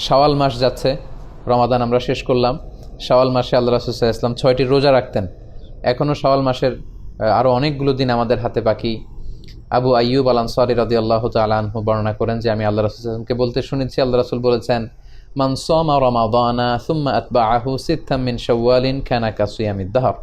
শাওয়াল মাস যাচ্ছে, রমাদান আমরা শেষ করলাম। শাওয়াল মাসে আল্লাহ রাসূল সাল্লাল্লাহু আলাইহি ওয়াসাল্লাম 6টি রোজা রাখতেন। এখনও শাওয়াল মাসের আরও অনেকগুলো দিন আমাদের হাতে বাকি। আবু আইয়ুব আল আনসারী রাদিয়াল্লাহু তাআলা আনহু বর্ণনা করেন যে আমি আল্লাহ রাসূল সাল্লাল্লাহু আলাইহি ওয়াসাল্লামকে বলতে শুনেছি, আল্লাহ রাসূল বলেছেন, মান সামা রমাদানা সুম্মা আতবাআহু সিত্তাম মিন শাওয়ালিন কানা কাসিয়ামিদ দাহর।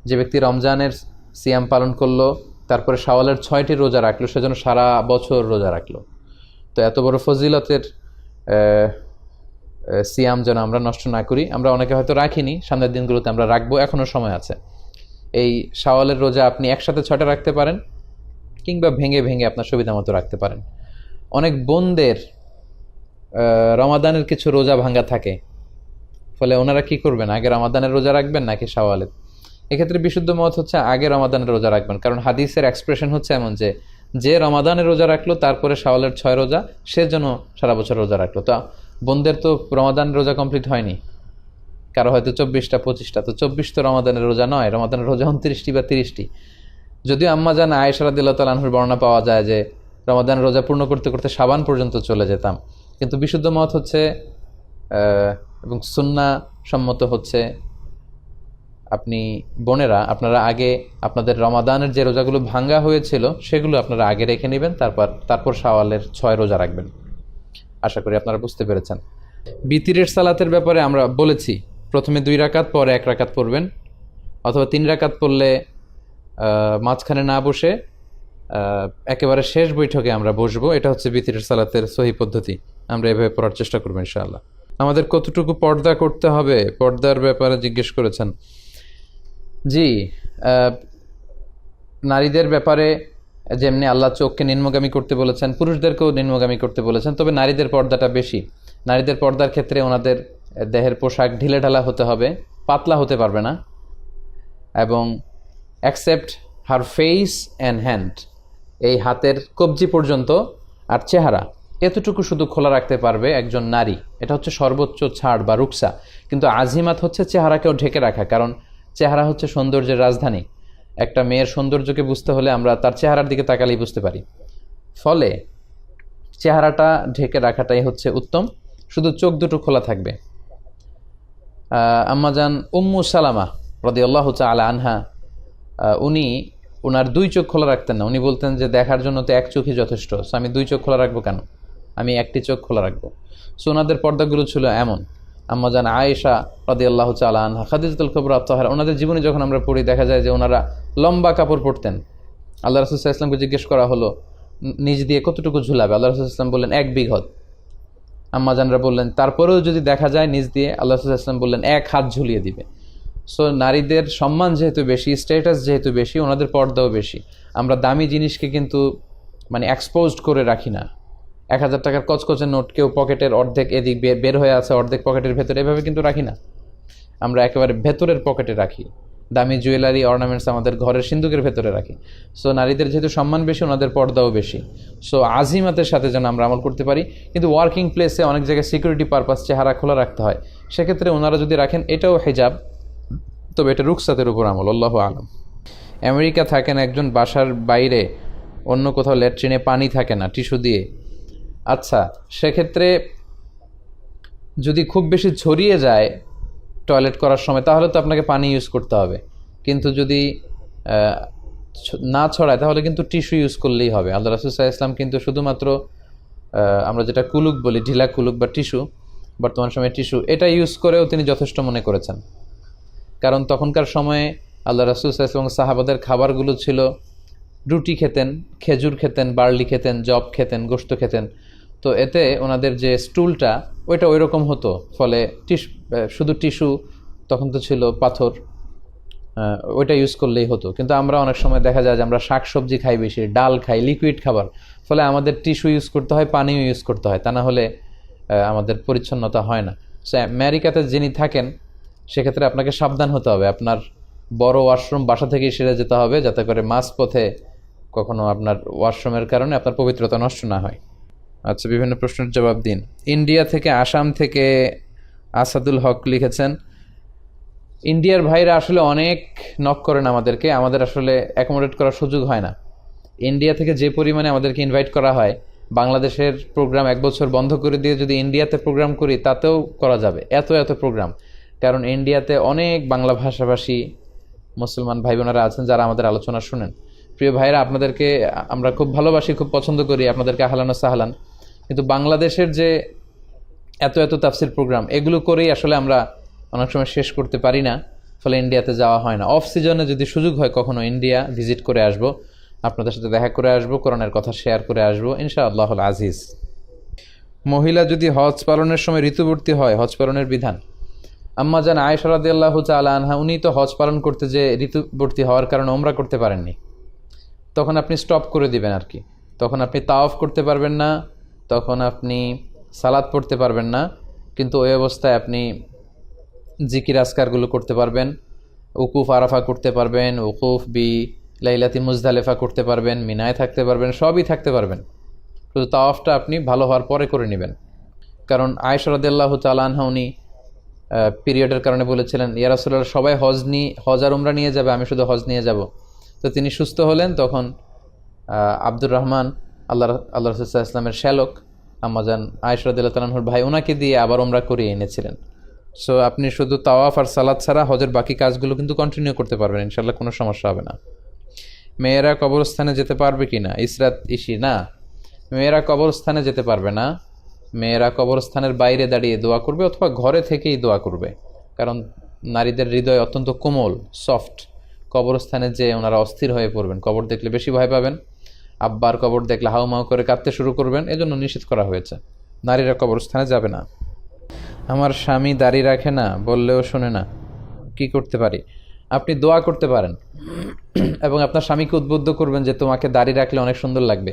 যে ব্যক্তি রমজানের সিয়াম পালন করলো, তারপরে শাওয়ালের 6টি রোজা রাখলো, সেজন্য সারা বছর রোজা রাখলো। তো এত বড় ফজিলতের সিয়াম যেন আমরা নষ্ট না করি। আমরা অনেকে হয়তো রাখিনি, সামনের দিনগুলোতে আমরা রাখবো, এখনও সময় আছে। এই শাওয়ালের রোজা আপনি একসাথে 6টা রাখতে পারেন, কিংবা ভেঙে ভেঙে আপনার সুবিধা মতো রাখতে পারেন। অনেক বোনদের রমাদানের কিছু রোজা ভাঙ্গা থাকে, ফলে ওনারা কি করবেন, আগে রমাদানের রোজা রাখবেন নাকি শাওয়ালের? এক্ষেত্রে বিশুদ্ধ মত হচ্ছে আগে রমাদানের রোজা রাখবেন, কারণ হাদিসের এক্সপ্রেশন হচ্ছে এমন যে রমাদানের রোজা রাখলো তারপরে শাওয়ালের 6 রোজা, সে যেন সারা বছর রোজা রাখলো। তো বোনদের তো রমাদানের রোজা কমপ্লিট হয়নি, কারো হয়তো 24টা 25টা, তো 24 তো রমাদানের রোজা নয়, রমাদানের রোজা 29টি বা 30টি। যদিও আম্মা জান আয়েশা রাদিয়াল্লাহু তাআলা আনহার বর্ণনা পাওয়া যায় যে রমাদানের রোজা পূর্ণ করতে করতে শাবান পর্যন্ত চলে যেতাম, কিন্তু বিশুদ্ধ মত হচ্ছে এবং সুন্নাহ সম্মত হচ্ছে আপনি বোনেরা আপনারা আগে আপনাদের রমাদানের যে রোজাগুলো ভাঙ্গা হয়েছিল সেগুলো আপনারা আগে রেখে নেবেন, তারপর শাওয়ালের 6 রোজা রাখবেন। আশা করি আপনারা বুঝতে পেরেছেন। বিতিরের সালাতের ব্যাপারে আমরা বলেছি, প্রথমে 2 রাকাত, পরে 1 রাকাত পড়বেন, অথবা 3 রাকাত পড়লে মাঝখানে না বসে একেবারে শেষ বৈঠকে আমরা বসবো। এটা হচ্ছে বিতিরের সালাতের সহি পদ্ধতি। আমরা এভাবে পড়ার চেষ্টা করবো ইনশাআল্লাহ। আমাদের কতটুকু পর্দা করতে হবে, পর্দার ব্যাপারে জিজ্ঞেস করেছেন। জি, নারীদের ব্যাপারে যেমনি আল্লাহ চোখকে নিম্নগামী করতে বলেছেন, পুরুষদেরকেও নিম্নগামী করতে বলেছেন, তবে নারীদের পর্দাটা বেশি। নারীদের পর্দার ক্ষেত্রে ওনাদের দেহের পোশাক ঢিলেঢালা হতে হবে, পাতলা হতে পারবে না, এবং accept her face and hand, এই হাতের কবজি পর্যন্ত আর চেহারা, এতটুকু শুধু খোলা রাখতে পারবে একজন নারী। এটা হচ্ছে সর্বোচ্চ ছাড় বা রুকসা। কিন্তু আজিমাত হচ্ছে চেহারাকেও ঢেকে রাখা, কারণ চেহারা হচ্ছে সৌন্দর্যের রাজধানী। একটা মেয়ের সৌন্দর্যকে বুঝতে হলে আমরা তার চেহারার দিকে তাকালেই বুঝতে পারি। ফলে চেহারাটা ঢেকে রাখাটাই হচ্ছে উত্তম, শুধু চোখ দুটো খোলা থাকবে। আম্মাজান উম্মু সালামা রাদিয়াল্লাহু তাআলা আনহা, উনি ওনার 2 চোখ খোলা রাখতেন না। উনি বলতেন যে দেখার জন্য তো 1 চোখই যথেষ্ট, সো আমি 2 চোখ খোলা রাখবো কেন, আমি 1টি চোখ খোলা রাখবো। সো ওনাদের পর্দাগুলো ছিল এমন। আম্মাজান আয়েশা রাদিয়াল্লাহু তাআলা আনহা, খাদিজাতুল কুবরা তাহারা, ওনাদের জীবনে যখন আমরা পড়ি দেখা যায় যে ওনারা লম্বা কাপড় পরতেন। আল্লাহ রাসূল সাল্লাল্লাহু আলাইহি ওয়াসাল্লামকে জিজ্ঞেস করা হলো নিজ দিয়ে কতটুকু ঝুলাবে, আল্লাহ রাসূল সাল্লাল্লাহু আলাইহি ওয়াসাল্লাম বললেন 1 বিঘত। আম্মাজানরা বললেন তারপরেও যদি দেখা যায় নিজ দিয়ে, আল্লাহ রাসূল সাল্লাল্লাহু আলাইহি ওয়াসাল্লাম বললেন 1 হাত ঝুলিয়ে দিবে। সো নারীদের সম্মান যেহেতু বেশি, স্ট্যাটাস যেহেতু বেশি, ওনাদের পর্দাও বেশি। আমরা দামি জিনিসকে কিন্তু মানে এক্সপোজড করে রাখি না। 1000 টাকার কচকচে নোট কেউ পকেটের অর্ধেক এদিক বের হয়ে আছে, অর্ধেক পকেটের ভেতরে, এভাবে কিন্তু রাখি না। আমরা একেবারে ভেতরের পকেটে রাখি। দামি জুয়েলারি অর্নামেন্টস আমাদের ঘরের সিন্দুকের ভেতরে রাখি। সো নারীদের যেহেতু সম্মান বেশি, ওনাদের পর্দাও বেশি। সো আজিমাতের সাথে যেন আমরা আমল করতে পারি। কিন্তু ওয়ার্কিং প্লেসে অনেক জায়গায় সিকিউরিটি পারপাস চেহারা খোলা রাখতে হয়, সেক্ষেত্রে ওনারা যদি রাখেন এটাও হিজাব, তবে এটা রুকসাতের উপর আমল, আল্লাহু আলাম। আমেরিকা থাকেন একজন, বাসার বাইরে অন্য কোথাও ল্যাট্রিনে পানি থাকে না টিস্যু দিয়ে। আচ্ছা, সেক্ষেত্রে যদি খুব বেশি ছড়িয়ে যায় টয়লেট করার সময়, তাহলে তো আপনাকে পানি ইউজ করতে হবে। কিন্তু যদি না ছড়ায় তাহলে কিন্তু টিস্যু ইউজ করলেই হবে। আল্লাহ রাসূল সাল্লাল্লাহু আলাইহি ওয়াসাল্লাম কিন্তু শুধুমাত্র আমরা যেটা কুলুক বলি, ঢিলা কুলুক বা টিস্যু, বর্তমান সময়ে টিস্যু, এটা ইউজ করেও তিনি যথেষ্ট মনে করেছেন। কারণ তখনকার সময়ে আল্লাহ রাসূল সাল্লাল্লাহু আলাইহি ওয়াসাল্লাম সাহাবাদের খাবারগুলো ছিল রুটি খেতেন, খেজুর খেতেন, বার্লি খেতেন, জব খেতেন, গোশত খেতেন। তো এতে ওনাদের যে স্টুলটা ওইটা ওই রকম হতো, ফলে শুধু টিস্যু তখন তো ছিল পাথর, ওইটা ইউজ করলেই হতো। কিন্তু আমরা অনেক সময় দেখা যায় যে আমরা শাক সবজি খাই বেশি, ডাল খাই, লিকুইড খাবার, ফলে আমাদের টিস্যু ইউজ করতে হয়, পানিও ইউজ করতে হয়, তা না হলে আমাদের পরিচ্ছন্নতা হয় না। সো আমেরিকাতে যিনি থাকেন সেক্ষেত্রে আপনাকে সাবধান হতে হবে। আপনার বড় ওয়াশরুম বাসা থেকেই সেরে যেতে হবে, যাতে করে মাঝপথে কখনো আপনার ওয়াশরুমের কারণে আপনার পবিত্রতা নষ্ট না হয়। আচ্ছা, বিভিন্ন প্রশ্নের জবাব দিন। ইন্ডিয়া থেকে, আসাম থেকে আসাদুল হক লিখেছেন, ইন্ডিয়ার ভাইরা আসলে অনেক নক করেন আমাদেরকে, আমাদের আসলে অ্যাকোমোডেট করার সুযোগ হয় না। ইন্ডিয়া থেকে যে পরিমাণে আমাদেরকে ইনভাইট করা হয়, বাংলাদেশের প্রোগ্রাম 1 বছর বন্ধ করে দিয়ে যদি ইন্ডিয়াতে প্রোগ্রাম করি তাতেও করা যাবে, এত এত প্রোগ্রাম। কারণ ইন্ডিয়াতে অনেক বাংলা ভাষাভাষী মুসলমান ভাই বোনেরা আছেন যারা আমাদের আলোচনা শুনেন। প্রিয় ভাইরা, আপনাদেরকে আমরা খুব ভালোবাসি, খুব পছন্দ করি, আপনাদেরকে আহলান ও সাহলান। কিন্তু বাংলাদেশের যে এত এত তাফসির প্রোগ্রাম, এগুলো করেই আসলে আমরা অনেক সময় শেষ করতে পারি না, ফলে ইন্ডিয়াতে যাওয়া হয় না। অফ সিজনে যদি সুযোগ হয় কখনো ইন্ডিয়া ভিজিট করে আসবো, আপনাদের সাথে দেখা করে আসবো, কোরআনের কথা শেয়ার করে আসবো ইনশাআল্লাহুল আজিজ। মহিলা যদি হজ পালনের সময় ঋতুবর্তী হয়, হজ পালনের বিধান। আম্মা জান আয়েশা রাদিয়াল্লাহু তাআলা আনহা, উনি তো হজ পালন করতে যে ঋতুবর্তী হওয়ার কারণে ওমরা করতে পারেননি। তখন আপনি স্টপ করে দিবেন আর কি। তখন আপনি তাওয়াফ করতে পারবেন না, তখন আপনি সালাত পড়তে পারবেন না, কিন্তু ওই অবস্থায় আপনি জিকির আজকারগুলো করতে পারবেন, উকুফ আরাফা করতে পারবেন, উকুফ বি লাইলাতি মুজদালেফা করতে পারবেন, মিনায় থাকতে পারবেন, সবই থাকতে পারবেন। শুধু তাওয়াফটা আপনি ভালো হওয়ার পরে করে নেবেন। কারণ আয়েশা রাদিয়াল্লাহু তাআলা আনহা উনি পিরিয়ডের কারণে বলেছিলেন, ইয়া রাসূলুল্লাহ সবাই হজ আর উমরা নিয়ে যাবে, আমি শুধু হজ নিয়ে যাব। তো তিনি সুস্থ হলেন, তখন আব্দুর রহমান আল্লাহ রাসূল সাল্লাল্লাহু আলাইহি ওয়াসাল্লামের শ্যালক আম্মাজান আয়েশা রাদিয়াল্লাহু তাআলা আনহার ভাই, ওনাকে দিয়ে আবার উমরা করিয়ে এনেছিলেন। সো আপনি শুধু তাওয়াফ আর সালাত ছাড়া হজের বাকি কাজগুলো কিন্তু কন্টিনিউ করতে পারবেন, ইনশাআল্লাহ কোনো সমস্যা হবে না। মেয়েরা কবরস্থানে যেতে পারবে কি না? ইসরাত ইসি না, মেয়েরা কবরস্থানে যেতে পারবে না। মেয়েরা কবরস্থানের বাইরে দাঁড়িয়ে দোয়া করবে অথবা ঘরে থেকেই দোয়া করবে, কারণ নারীদের হৃদয় অত্যন্ত কোমল, সফট। কবরস্থানে যে ওনারা অস্থির হয়ে পড়বেন, কবর দেখলে বেশি ভয় পাবেন, আব্বার কবর দেখলে হাউমাউ করে কাঁদতে শুরু করবেন, এজন্য নিষেধ করা হয়েছে, নারীরা কবরস্থানে যাবে না। আমার স্বামী দাড়ি রাখে না, বললেও শোনে না, কি করতে পারি? আপনি দোয়া করতে পারেন এবং আপনার স্বামীকে উদ্বুদ্ধ করবেন যে তোমাকে দাড়ি রাখলে অনেক সুন্দর লাগবে।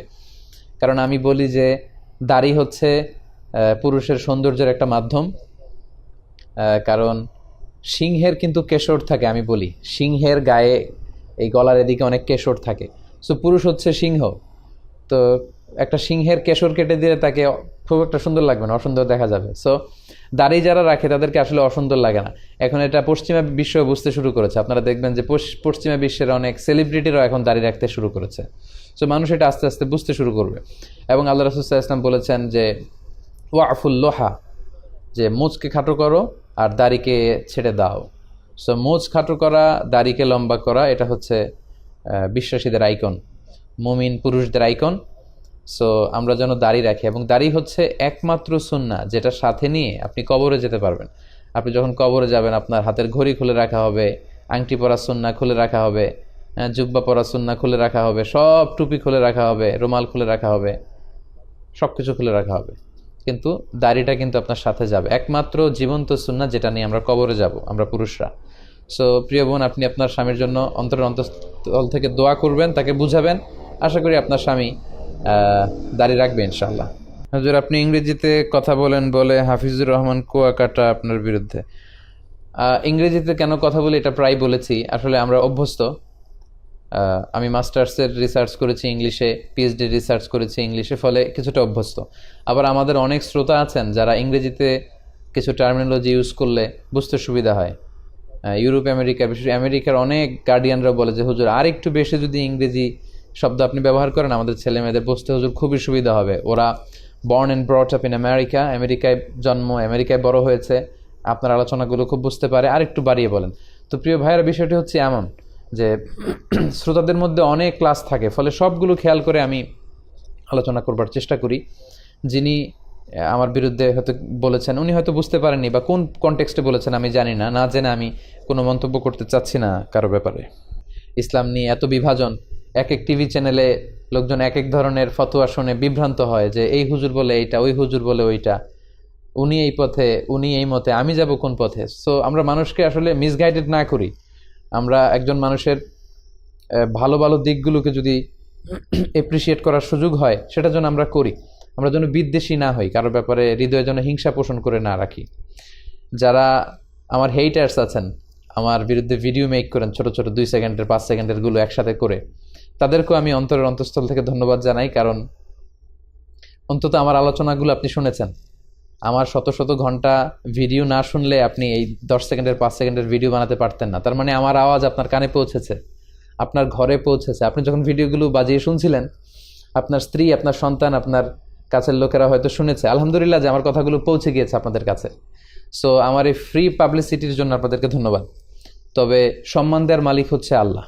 কারণ আমি বলি যে দাড়ি হচ্ছে পুরুষের সৌন্দর্যের একটা মাধ্যম। কারণ সিংহের কিন্তু কেশর থাকে, আমি বলি সিংহের গায়ে এই গলার এদিকে অনেক কেশর থাকে। সো পুরুষ হচ্ছে সিংহ, তো একটা সিংহের কেশর কেটে দিলে তাকে খুব একটা সুন্দর লাগবে না, অসুন্দর দেখা যাবে। সো দাড়ি যারা রাখে তাদেরকে আসলে অসুন্দর লাগে না। এখন এটা পশ্চিমা বিশ্ব বুঝতে শুরু করেছে, আপনারা দেখবেন যে পশ্চিমা বিশ্বের অনেক সেলিব্রিটিরাও এখন দাড়ি রাখতে শুরু করেছে। সো মানুষ এটা আস্তে আস্তে বুঝতে শুরু করবে। এবং আল্লাহ রাসূল সাল্লাল্লাহু আলাইহি ওয়াসাল্লাম বলেছেন যে ওয়াফুল লোহা, যে মুচকে খাটো করো আর দাড়িকে ছেড়ে দাও। সো মুচ খাটো করা, দাড়িকে লম্বা করা, এটা হচ্ছে বিশ্বাসীদের আইকন, মুমিন পুরুষদের আইকন। সো আমরা যেন দাড়ি রাখি, এবং দাড়ি হচ্ছে একমাত্র সুন্নাহ যেটা সাথে নিয়ে আপনি কবরে যেতে পারবেন। আপনি যখন কবরে যাবেন আপনার হাতের ঘড়ি খুলে রাখা হবে, আংটি পরা সুন্নাহ খুলে রাখা হবে, জুব্বা পরা সুন্নাহ খুলে রাখা হবে, সব টুপি খুলে রাখা হবে, রুমাল খুলে রাখা হবে, সব কিছু খুলে রাখা হবে, কিন্তু দাড়িটা কিন্তু আপনার সাথে যাবে। একমাত্র জীবন্ত সুন্নাহ যেটা নিয়ে আমরা কবরে যাব, আমরা পুরুষরা। সো প্রিয় বোন, আপনি আপনার স্বামীর জন্য অন্তরের অন্তঃস্থল থেকে দোয়া করবেন, তাকে বুঝাবেন। আশা করি আপনার স্বামী দাড়ি রাখবে ইনশাআল্লাহ। হুজুর, আপনি ইংরেজিতে কথা বলেন বলে হাফিজুর রহমান কুয়াকাটা আপনার বিরুদ্ধে। ইংরেজিতে কেন কথা বলি এটা প্রায় বলেছি, আসলে আমরা অভ্যস্ত। আমি মাস্টার্সের রিসার্চ করেছি ইংলিশে, পিএইচডি রিসার্চ করেছি ইংলিশে, ফলে কিছুটা অভ্যস্ত। আবার আমাদের অনেক শ্রোতা আছেন যারা ইংরেজিতে কিছু টার্মিনোলজি ইউজ করলে বুঝতে সুবিধা হয়। ইউরোপ আমেরিকা, বিশেষ আমেরিকার অনেক গার্ডিয়ানরা বলে যে হুজুর আর একটু বেশি যদি ইংরেজি শব্দ আপনি ব্যবহার করেন আমাদের ছেলে মেয়েদের বুঝতে হুজুর খুবই সুবিধা হবে। ওরা born and brought up in America, আমেরিকায় জন্ম, আমেরিকায় বড় হয়েছে, আপনার আলোচনাগুলো খুব বুঝতে পারে, আর একটু বাড়িয়ে বলেন। তো প্রিয় ভাইয়ের বিষয়টি হচ্ছে এমন যে শ্রোতাদের মধ্যে অনেক ক্লাস থাকে, ফলে সবগুলো খেয়াল করে আমি আলোচনা করবার চেষ্টা করি। যিনি আমার বিরুদ্ধে হয়তো বলেছেন উনি হয়তো বুঝতে পারেননি, বা কোন কনটেক্সটে বলেছেন আমি জানি না, না জেনে আমি কোনো মন্তব্য করতে চাচ্ছি না কারো ব্যাপারে। ইসলাম নিয়ে এত বিভাজন, এক এক টিভি চ্যানেলে লোকজন এক এক ধরনের ফতোয়া শুনে বিভ্রান্ত হয় যে এই হুজুর বলে এইটা, ওই হুজুর বলে ওইটা, উনি এই পথে, উনি এই মতে, আমি যাব কোন পথে। সো আমরা মানুষকে আসলে মিসগাইডেড না করি। আমরা একজন মানুষের ভালো ভালো দিকগুলোকে যদি এপ্রিসিয়েট করার সুযোগ হয় সেটা যেন আমরা করি। আমরা যেন বিদ্বেষী না হই, কারোর ব্যাপারে হৃদয়ে যেন হিংসা পোষণ করে না রাখি। যারা আমার হেইটার্স আছেন, আমার বিরুদ্ধে ভিডিও মেক করেন ছোট ছোট 2 সেকেন্ডের 5 সেকেন্ডের গুলো একসাথে করে, তাদেরকেও আমি অন্তরের অন্তঃস্থল থেকে ধন্যবাদ জানাই। কারণ অন্তত আমার আলোচনাগুলো আপনি শুনেছেন। আমার শত শত ঘন্টা ভিডিও না শুনলে আপনি এই 10 সেকেন্ডের 5 সেকেন্ডের ভিডিও বানাতে পারতেন না। তার মানে আমার আওয়াজ আপনার কানে পৌঁছেছে, আপনার ঘরে পৌঁছেছে। আপনি যখন ভিডিওগুলো বাজিয়ে শুনছিলেন, আপনার স্ত্রী, আপনার সন্তান, আপনার কাছের লোকেরা হয়তো শুনেছে, আলহামদুলিল্লাহ যে আমার কথাগুলো পৌঁছে গিয়েছে আপনাদের কাছে। সো আমার এই ফ্রি পাবলিসিটির জন্য আপনাদেরকে ধন্যবাদ। তবে সম্মান দেওয়ার মালিক হচ্ছে আল্লাহ।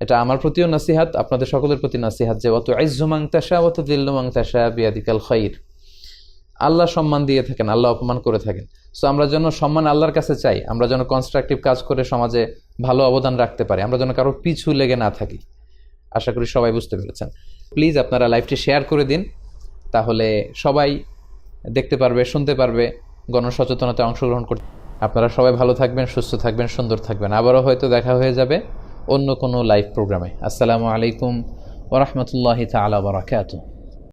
এটা আমার প্রতিও নাসিহাত, আপনাদের সকলের প্রতি নাসিহাত যে অত আইজ্জু মান তাশা ওয়া তুযিল্লু মান তাশা বিয়াদিকাল খায়র। আল্লাহ সম্মান দিয়ে থাকেন, আল্লাহ অপমান করে থাকেন। সো আমরা যেন সম্মান আল্লাহর কাছে চাই, আমরা যেন কনস্ট্রাকটিভ কাজ করে সমাজে ভালো অবদান রাখতে পারি, আমরা যেন কারো পিছু লেগে না থাকি। আশা করি সবাই বুঝতে পেরেছেন। প্লিজ আপনারা লাইভটি শেয়ার করে দিন, তাহলে সবাই দেখতে পারবে, শুনতে পারবে, গণসচেতনতায় অংশগ্রহণ করতে। আপনারা সবাই ভালো থাকবেন, সুস্থ থাকবেন, সুন্দর থাকবেন। আবারও হয়তো দেখা হয়ে যাবে অন্য কোনো লাইভ প্রোগ্রামে। আসসালামু আলাইকুম ওয়া রাহমাতুল্লাহি তাআলা ওয়া বারাকাতুহু।